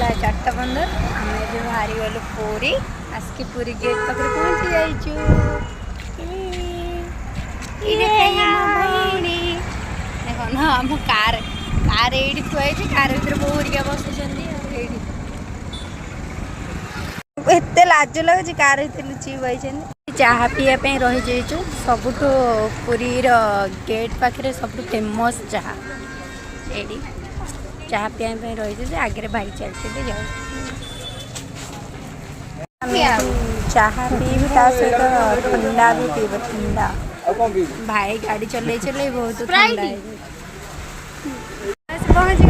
बाजिला 4:15 आम भी बाहरी गलु पूरी आसिक पूरी गेट पाखे पहुँची जाइचु। देख ना आम कार कार ये थुआई कार भर बोरिया बसुँच एत लाज लगुच कार लुचि बही चाहा पीवाई रही जाइचु। सबुठ पुरीर गेट पाखे सब फेमस चाहा एडी चाहा पीवाई रही आगे भाई चलते जाऊ चाहा पीबी ता सहित ठंडा भी पीब ठंडा भाई गाड़ी चल बहुत ठंडा पहुँच